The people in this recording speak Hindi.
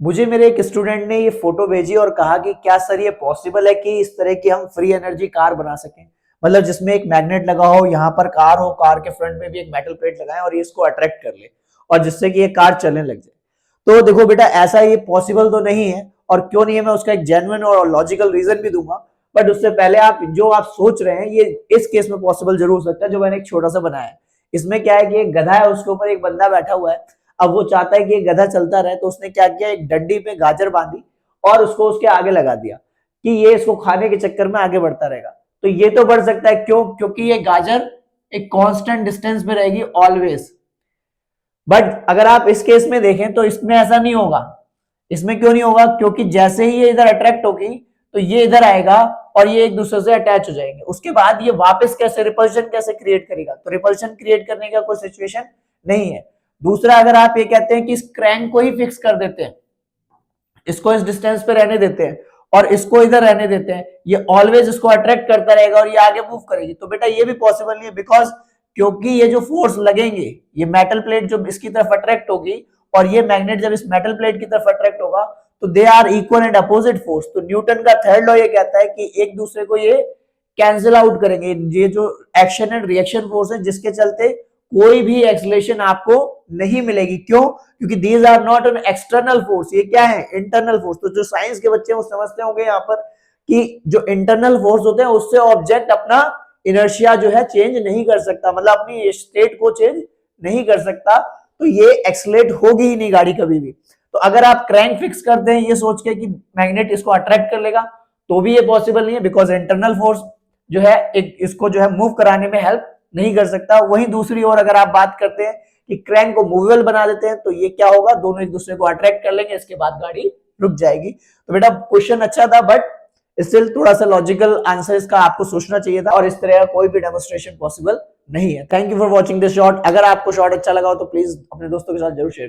मुझे मेरे एक स्टूडेंट ने ये फोटो भेजी और कहा कि क्या सर ये पॉसिबल है कि इस तरह की हम फ्री एनर्जी कार बना सकें, मतलब जिसमें एक मैग्नेट लगा हो, यहाँ पर कार हो, कार के फ्रंट में भी एक मेटल प्लेट लगाएं और ये इसको अट्रैक्ट कर ले और जिससे कि ये कार चलने लग जाए। तो देखो बेटा, ऐसा ये पॉसिबल तो नहीं है, और क्यों नहीं है मैं उसका एक जेन्युइन और लॉजिकल रीजन भी दूंगा। बट उससे पहले आप सोच रहे हैं ये इस केस में पॉसिबल जरूर हो सकता है, जो मैंने एक छोटा सा बनाया है। इसमें क्या है कि एक गधा है, उसके ऊपर एक बंदा बैठा हुआ है। अब वो चाहता है कि ये गधा चलता रहे, तो उसने क्या किया, एक डंडी पे गाजर बांधी और उसको उसके आगे लगा दिया कि ये इसको खाने के चक्कर में आगे बढ़ता रहेगा। तो ये तो बढ़ सकता है, क्यों? क्योंकि ये गाजर एक कांस्टेंट डिस्टेंस पे रहेगी ऑलवेज। बट अगर आप इस केस में देखें तो इसमें ऐसा नहीं होगा। इसमें क्यों नहीं होगा? क्योंकि जैसे ही ये इधर अट्रैक्ट होगी तो ये इधर आएगा और ये एक दूसरे से अटैच हो जाएंगे। उसके बाद ये वापस कैसे रिपल्शन कैसे क्रिएट करेगा? तो रिपल्शन क्रिएट करने का कोई सिचुएशन नहीं है। दूसरा, अगर आप ये कहते हैं कि इस क्रैंक को ही फिक्स कर देते हैं, इसको इस डिस्टेंस पे रहने देते हैं और इसको इधर रहने देते हैं, ये ऑलवेज इसको अट्रैक्ट करता रहेगा और ये आगे मूव करेगी, तो बेटा ये भी पॉसिबल नहीं है। बिकॉज क्योंकि ये जो फोर्स लगेंगे, ये मेटल प्लेट जो इसकी तरफ अट्रैक्ट होगी और ये मैग्नेट जब इस मेटल प्लेट की तरफ अट्रैक्ट होगा, तो they are equal and opposite force. तो न्यूटन का थर्ड लॉ ये कहता है कि एक दूसरे को ये कैंसिल आउट करेंगे। ये जो एक्शन एंड रिएक्शन फोर्स है, जिसके चलते कोई भी एक्सलेशन आपको नहीं मिलेगी। क्यों? क्योंकि these are not an external force, ये क्या है? Internal force. तो जो साइंस के बच्चे वो समझते होंगे यहाँ पर कि जो इंटरनल फोर्स होते हैं उससे ऑब्जेक्ट अपना इनर्शिया जो है चेंज नहीं कर सकता, मतलब अपनी स्टेट को चेंज नहीं कर सकता, तो ये एक्सलेट होगी ही नहीं गाड़ी कभी भी। तो अगर आप क्रैंक फिक्स करते हैं ये सोच के कि मैग्नेट इसको अट्रैक्ट कर लेगा, तो भी ये पॉसिबल नहीं है, बिकॉज इंटरनल फोर्स जो है एक इसको जो है मूव कराने में हेल्प नहीं कर सकता। वहीं दूसरी ओर अगर आप बात करते हैं कि क्रैंक को मूवेबल बना देते हैं, तो ये क्या होगा, दोनों एक दूसरे को अट्रैक्ट कर लेंगे, इसके बाद गाड़ी रुक जाएगी। तो बेटा क्वेश्चन अच्छा था, बट स्टिल थोड़ा सा लॉजिकल आंसर इसका आपको सोचना चाहिए था, और इस तरह का कोई भी डेमोन्स्ट्रेशन पॉसिबल नहीं है। Thank you for watching this shot. अगर आपको शॉट अच्छा लगा हो तो प्लीज अपने दोस्तों के साथ जरूर शेयर करें।